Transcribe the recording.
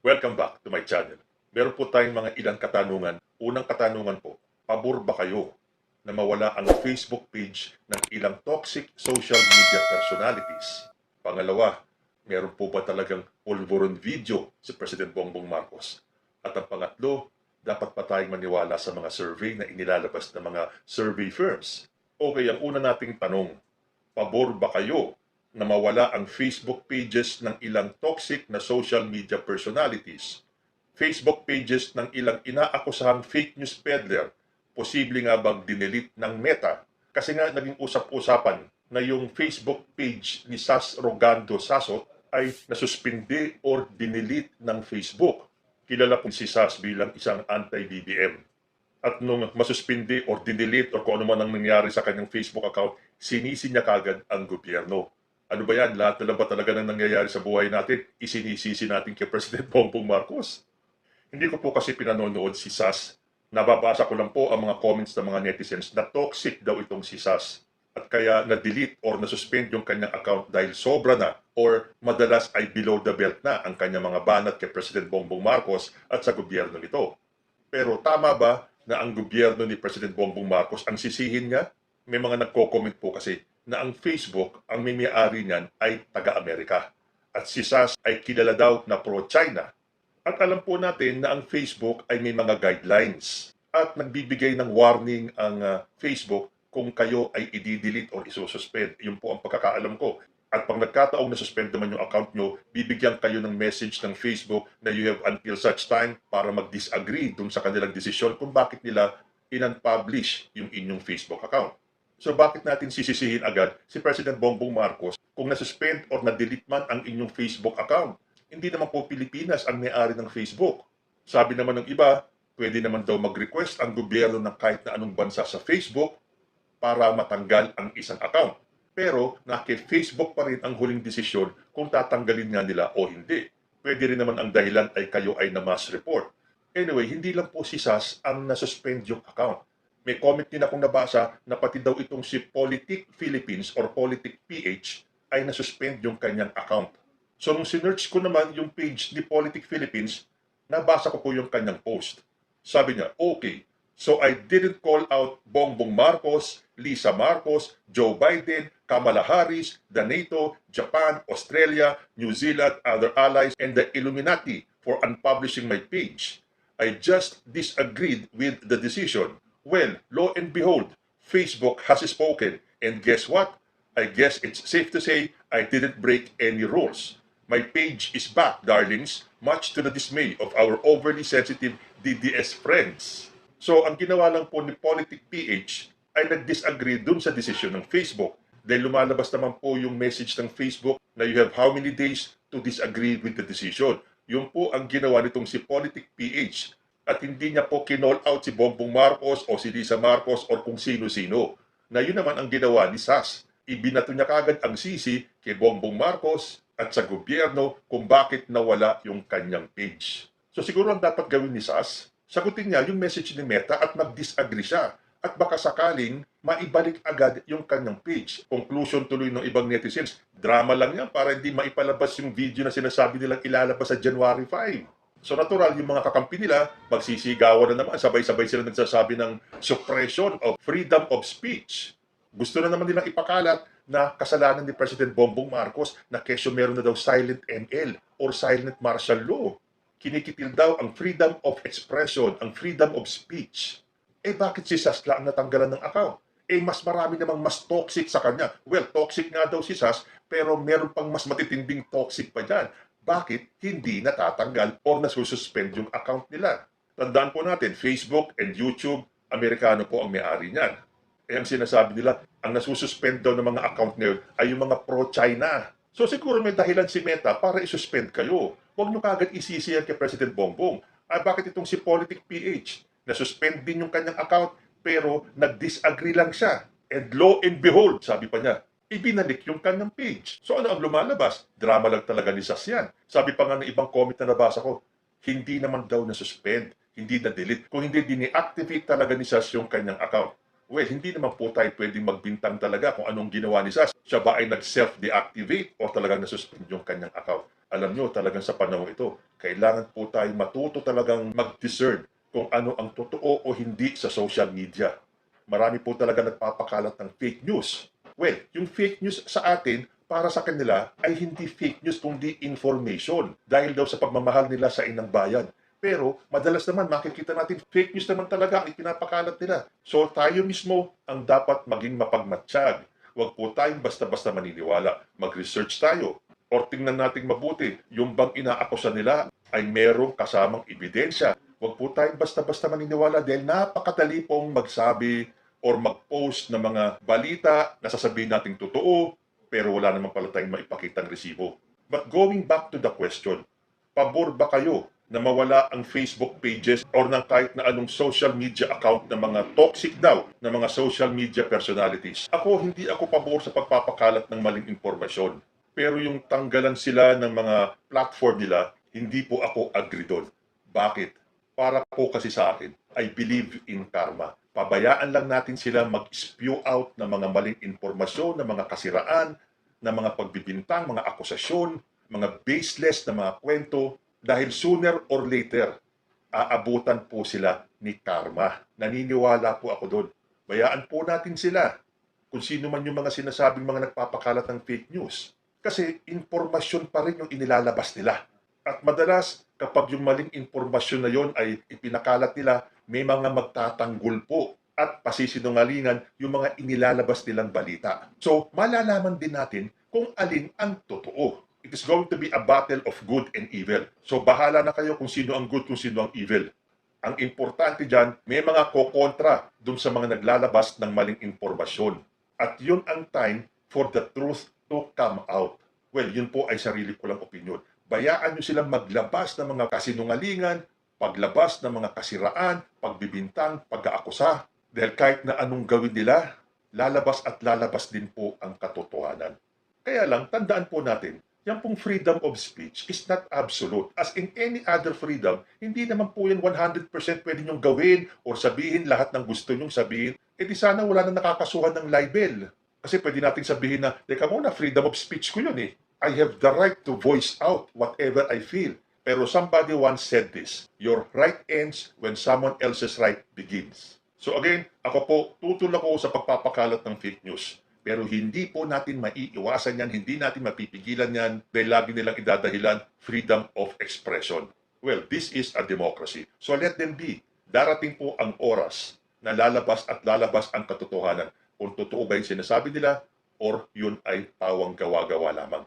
Welcome back to my channel. Meron po tayong mga ilang katanungan. Unang katanungan po, pabor ba kayo na mawala ang Facebook page ng ilang toxic social media personalities? Pangalawa, meron po ba talagang pulburon video si President Bongbong Marcos? At ang pangatlo, dapat pa tayong maniwala sa mga survey na inilalabas ng mga survey firms? Okay, ang una nating tanong, pabor ba kayo na mawala ang Facebook pages ng ilang toxic na social media personalities? Facebook pages ng ilang inaakusahang fake news peddler, posible nga bang dinelete ng Meta? Kasi nga naging usap-usapan na yung Facebook page ni Sas Rogando Sasot ay nasuspindi or dinelete ng Facebook. Kilala po si Sas bilang isang anti-BBM. At nung masuspindi or dinelete or kung ano man ang nangyari sa kanyang Facebook account, sinisi niya kagad ang gobyerno. Ano ba yan? Lahat na lang ba talaga ng nangyayari sa buhay natin, isinisisi natin kay President Bongbong Marcos? Hindi ko po kasi pinanonood si Sas. Nababasa ko lang po ang mga comments ng mga netizens na toxic daw itong si Sas. At kaya na-delete or na-suspend yung kanyang account dahil sobra na or madalas ay below the belt na ang kanyang mga banat kay President Bongbong Marcos at sa gobyerno nito. Pero tama ba na ang gobyerno ni President Bongbong Marcos ang sisihin niya? May mga nagko-comment po kasi na ang Facebook, ang may-ari niyan ay taga-Amerika. At si Sas ay kilala daw na pro-China. At alam po natin na ang Facebook ay may mga guidelines. At nagbibigay ng warning ang Facebook kung kayo ay i-delete o isususpend. Yun po ang pagkakaalam ko. At pag nagkataong na-suspend naman yung account nyo, bibigyan kayo ng message ng Facebook na you have until such time para mag-disagree dun sa kanilang desisyon kung bakit nila in-unpublish yung inyong Facebook account. So bakit natin sisisihin agad si President Bongbong Marcos kung na-suspend or na-delete man ang inyong Facebook account? Hindi naman po Pilipinas ang may-ari ng Facebook. Sabi naman ng iba, pwede naman daw mag-request ang gobyerno ng kahit na anong bansa sa Facebook para matanggal ang isang account. Pero naki-Facebook pa rin ang huling desisyon kung tatanggalin nga nila o hindi. Pwede rin naman ang dahilan ay kayo ay na-mass report. Anyway, hindi lang po si Sas ang nasuspend yung account. May comment din akong nabasa na pati daw itong si Politic Philippines or Politic PH ay nasuspend yung kanyang account. So nung sinearch ko naman yung page ni Politic Philippines, nabasa ko po yung kanyang post. Sabi niya, okay, so I didn't call out Bongbong Marcos, Lisa Marcos, Joe Biden, Kamala Harris, the NATO, Japan, Australia, New Zealand, other allies, and the Illuminati for unpublishing my page. I just disagreed with the decision. Well, lo and behold, Facebook has spoken. And guess what? I guess it's safe to say I didn't break any rules. My page is back, darlings, much to the dismay of our overly sensitive DDS friends. So, ang ginawa lang po ni Politic PH ay nag-disagree dun sa desisyon ng Facebook. Dahil lumalabas naman po yung message ng Facebook na you have how many days to disagree with the decision. Yun po ang ginawa nitong si Politic PH. At hindi niya po kinall out si Bongbong Marcos o si Lisa Marcos o kung sino-sino. Na yun naman ang ginawa ni Sas. Ibinato niya kagad ang sisi kay Bongbong Marcos at sa gobyerno kung bakit nawala yung kanyang page. So siguro ang dapat gawin ni Sas, sagutin niya yung message ni Meta at mag-disagree siya. At baka sakaling maibalik agad yung kanyang page. Conclusion tuloy ng ibang netizens, drama lang yan para hindi maipalabas yung video na sinasabi nilang ilalabas sa January 5. So natural, yung mga kakampi nila, magsisigawan na naman, sabay-sabay sila nagsasabi ng suppression of freedom of speech. Gusto na naman nilang ipakalat na kasalanan ni President Bongbong Marcos na kesyo meron na daw silent ML or silent martial law. Kinikitil daw ang freedom of expression, ang freedom of speech. Eh bakit si Sasla ang natanggalan ng account? Eh mas marami namang mas toxic sa kanya. Well, toxic nga daw si Sas, pero meron pang mas matitinding toxic pa dyan. Bakit hindi natatanggal or nasususpend yung account nila? Tandaan po natin, Facebook and YouTube, Amerikano po ang may-ari niyan. Eh ang sinasabi nila, ang nasususpend daw ng mga account na yun ay yung mga pro-China. So siguro may dahilan si Meta para isuspend kayo. Huwag nyo kagad isisi yan kay President Bongbong. Ay bakit itong si Politic PH? Nasuspend din yung kanyang account pero nag-disagree lang siya. And lo and behold, sabi pa niya, ibinalik yung kanyang page. So ano ang lumalabas? Drama lang talaga ni Sas yan. Sabi pa nga ng ibang comment na nabasa ko, hindi naman daw na-suspend, hindi na-delete. Kung hindi, dini-activate talaga ni Sas yung kanyang account. Well, hindi naman po tayo pwedeng magbintang talaga kung anong ginawa ni Sas. Siya ba ay nag-self-deactivate o talagang na-suspend yung kanyang account? Alam nyo, talagang sa panahon ito, kailangan po tayong matuto talagang mag-discern kung ano ang totoo o hindi sa social media. Marami po talaga nagpapakalat ng fake news. Well, yung fake news sa atin, para sa kanila, ay hindi fake news kundi information dahil daw sa pagmamahal nila sa inang bayan. Pero madalas naman makikita natin fake news naman talaga ang ipinapakalat nila. So tayo mismo ang dapat maging mapagmatsyag. Huwag po tayong basta-basta maniniwala. Mag-research tayo. Or tingnan natin mabuti, yung bang inaakusa nila ay merong kasamang ebidensya. Huwag po tayong basta-basta maniniwala dahil napakadali pong magsabi or mag-post ng mga balita na sasabihin nating totoo, pero wala naman pala tayong maipakitang resibo. But going back to the question, pabor ba kayo na mawala ang Facebook pages or ng kahit na anong social media account ng mga toxic daw na mga social media personalities? Hindi ako pabor sa pagpapakalat ng maling impormasyon. Pero yung tanggalan sila ng mga platform nila, hindi po ako agree doon. Bakit? Para po kasi sa akin, I believe in karma. Pabayaan lang natin sila mag-spew out ng mga maling impormasyon, ng mga kasiraan, ng mga pagbibintang, mga akusasyon, mga baseless na mga kwento, dahil sooner or later, aabutan po sila ni karma. Naniniwala po ako doon. Bayaan po natin sila kung sino man yung mga sinasabing mga nagpapakalat ng fake news. Kasi impormasyon pa rin yung inilalabas nila. At madalas, kapag yung maling impormasyon na yon ay ipinakalat nila, may mga magtatanggol po at pasisinungalingan yung mga inilalabas nilang balita. So, malalaman din natin kung alin ang totoo. It is going to be a battle of good and evil. So, bahala na kayo kung sino ang good, kung sino ang evil. Ang importante dyan, may mga kokontra dun sa mga naglalabas ng maling impormasyon. At yun ang time for the truth to come out. Well, yun po ay sarili ko lang opinion. Bayaan nyo silang maglabas ng mga kasinungalingan, paglabas ng mga kasiraan, pagbibintang, pag-aakusa. Dahil kahit na anong gawin nila, lalabas at lalabas din po ang katotohanan. Kaya lang, tandaan po natin, yan pong freedom of speech is not absolute. As in any other freedom, hindi naman po yan 100% pwede nyong gawin or sabihin lahat ng gusto nyong sabihin. Eh di sana wala na nakakasuhan ng libel. Kasi pwede nating sabihin na, teka muna, freedom of speech ko yun eh. I have the right to voice out whatever I feel. Pero somebody once said this, your right ends when someone else's right begins. So again, ako po, tutol ako sa pagpapakalat ng fake news. Pero hindi po natin maiiwasan yan, hindi natin mapipigilan yan dahil lagi nilang idadahilan freedom of expression. Well, this is a democracy. So let them be. Darating po ang oras na lalabas at lalabas ang katotohanan. Kung totoo ba yung sinasabi nila or yun ay pawang gawa-gawa lamang.